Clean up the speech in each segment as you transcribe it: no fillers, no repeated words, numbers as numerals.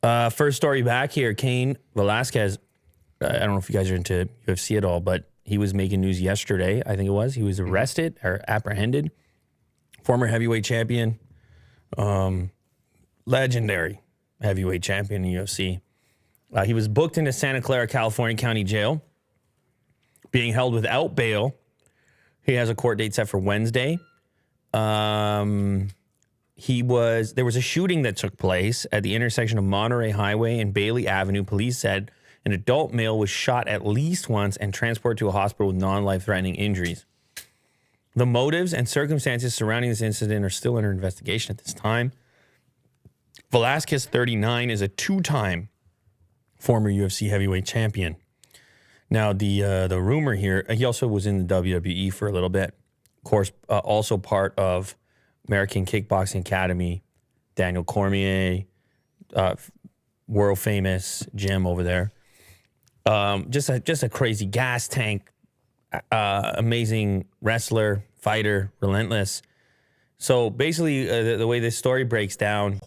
First story back here, Cain Velasquez. I don't know if you guys are into UFC at all, but he was making news yesterday, I think it was. He was arrested or apprehended. Former heavyweight champion. Legendary heavyweight champion in UFC. He was booked into Santa Clara, California County Jail, being held without bail. He has a court date set for Wednesday. There was a shooting that took place at the intersection of Monterey Highway and Bailey Avenue. Police said an adult male was shot at least once and transported to a hospital with non-life-threatening injuries. The motives and circumstances surrounding this incident are still under investigation at this time. Velasquez, 39, is a two-time former UFC heavyweight champion. Now, the rumor here, he also was in the WWE for a little bit. Of course, also part of American Kickboxing Academy, Daniel Cormier, world famous gym over there. Just a crazy gas tank, amazing wrestler, fighter, relentless. So basically, the way this story breaks down,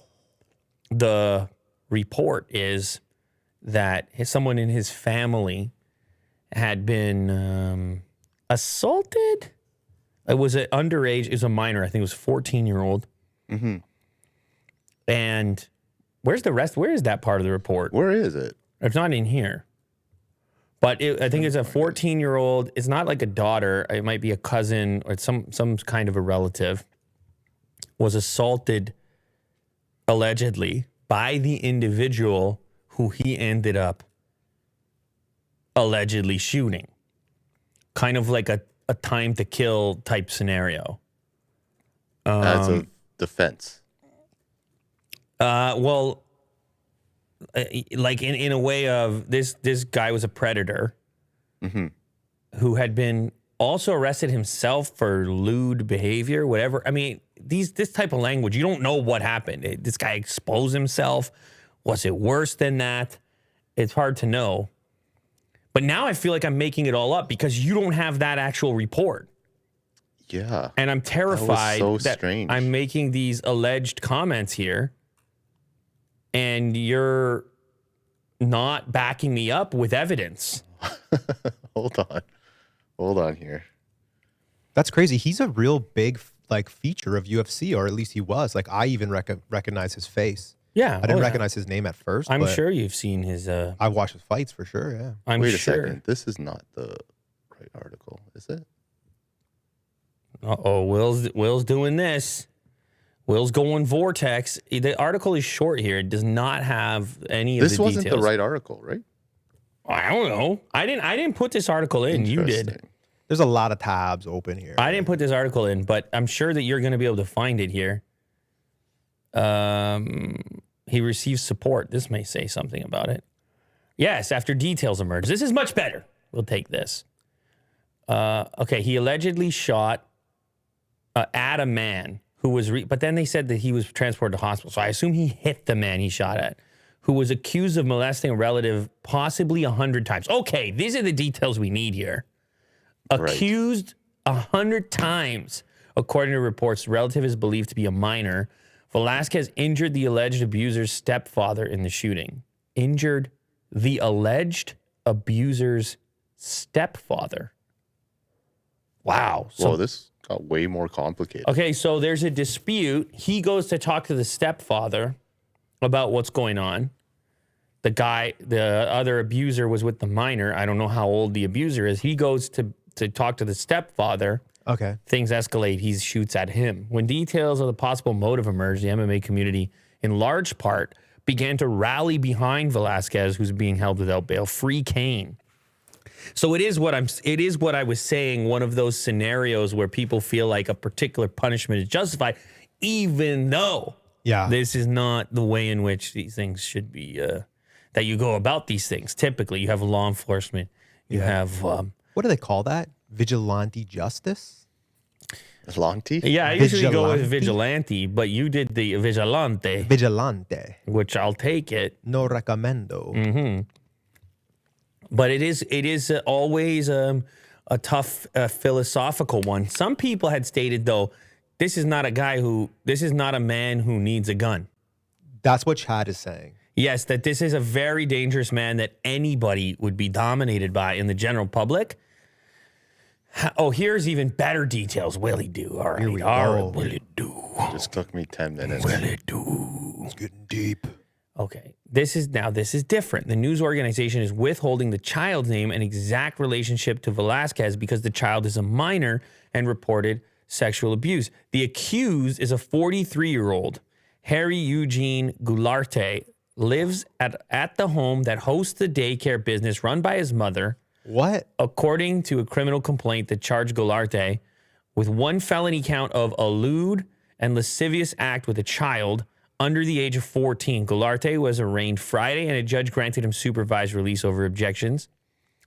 the report is that someone in his family had been assaulted. It was an underage. It was a minor. I think it was a 14-year-old. Mm-hmm. And where's the rest? Where is that part of the report? Where is it? It's not in here. But I think it's a 14-year-old. It's not like a daughter. It might be a cousin or some kind of a relative. Was assaulted allegedly by the individual who he ended up allegedly shooting. Kind of like a time to kill type scenario. As a defense. Well, like in a way of this guy was a predator who had been also arrested himself for lewd behavior, whatever. I mean, this type of language, you don't know what happened. This guy exposed himself. Was it worse than that? It's hard to know. But now I feel like I'm making it all up because you don't have that actual report. Yeah. And I'm terrified that strange. I'm making these alleged comments here and you're not backing me up with evidence. Hold on here. That's crazy. He's a real big feature of UFC, or at least he was. Like, I even recognize his face. Yeah. I didn't recognize his name at first. I'm sure you've seen his... I watched his fights for sure, yeah. Wait a second. This is not the right article, is it? Uh-oh, Will's doing this. Will's going vortex. The article is short here. It does not have any of the details. This wasn't the right article, right? I don't know. I didn't put this article in. You did. There's a lot of tabs open here. I didn't put this article in, but I'm sure that you're going to be able to find it here. He received support. This may say something about it. Yes, after details emerge. This is much better. We'll take this. Okay, he allegedly shot at a man who was... but then they said that he was transported to hospital. So I assume he hit the man he shot at, who was accused of molesting a relative possibly 100 times. Okay, these are the details we need here. Accused 100 times. According to reports, the relative is believed to be a minor. Velasquez injured the alleged abuser's stepfather in the shooting. Injured the alleged abuser's stepfather. Wow. So this got way more complicated. Okay, so there's a dispute. He goes to talk to the stepfather about what's going on. The other abuser was with the minor. I don't know how old the abuser is. He goes to talk to the stepfather. Okay. Things escalate. He shoots at him. When details of the possible motive emerged, the MMA community, in large part, began to rally behind Velasquez, who's being held without bail. Free Cain. So it is what I was saying, one of those scenarios where people feel like a particular punishment is justified, even though this is not the way in which these things should be, that you go about these things. Typically, you have law enforcement. You have... what do they call that? Vigilante justice? Vigilante? Yeah, I usually go with vigilante, but you did the vigilante. Vigilante. Which I'll take it. No recommendo. Mm-hmm. But it is always a tough philosophical one. Some people had stated, though, this is not a man who needs a gun. That's what Chad is saying. Yes, that this is a very dangerous man that anybody would be dominated by in the general public. Oh, here's even better details. Will he do? All right. Here we All go. right. Will it do? Just took me 10 minutes. Will it do? It's getting deep. Okay. This is different. The news organization is withholding the child's name and exact relationship to Velasquez because the child is a minor and reported sexual abuse. The accused is a 43-year-old, Harry Eugene Goularte, lives at the home that hosts the daycare business run by his mother. What? According to a criminal complaint that charged Goularte with one felony count of a lewd and lascivious act with a child under the age of 14. Goularte was arraigned Friday, and a judge granted him supervised release over objections.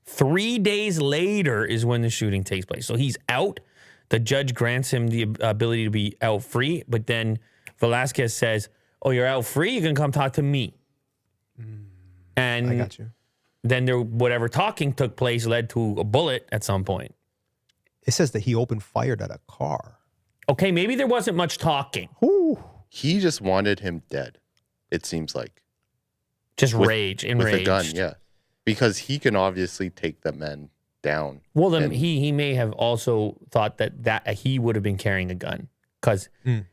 3 days later is when the shooting takes place. So he's out. The judge grants him the ability to be out free, but then Velasquez says, "Oh, you're out free? You can come talk to me." And I got you. then whatever talking took place led to a bullet at some point. It says that he opened fire at a car. Okay, maybe there wasn't much talking. Ooh. He just wanted him dead, it seems like. Just With- rage, With enraged. a gun, yeah. Because he can obviously take the men down. Well, then And- he may have also thought that he would have been carrying a gun. Because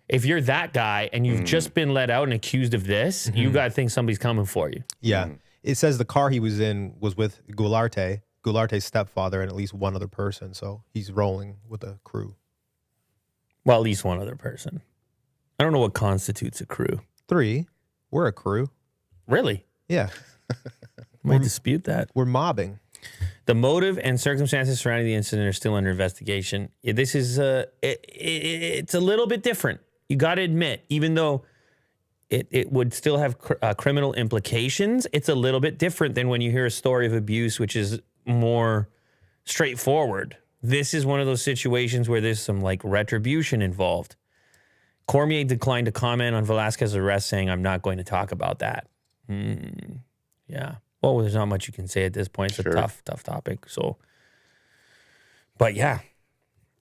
if you're that guy and you've just been let out and accused of this, you got to think somebody's coming for you. Yeah. It says the car he was in was with Goularte's stepfather, and at least one other person. So he's rolling with a crew. Well, at least one other person. I don't know what constitutes a crew. 3. We're a crew. Really? Yeah. Might dispute that. We're mobbing. The motive and circumstances surrounding the incident are still under investigation. This is it's a little bit different. You got to admit, even though it would still have criminal implications, it's a little bit different than when you hear a story of abuse, which is more straightforward. This is one of those situations where there's some like retribution involved. Cormier declined to comment on Velasquez's arrest, saying, "I'm not going to talk about that." Yeah. Well, there's not much you can say at this point. It's a tough topic. So, but yeah,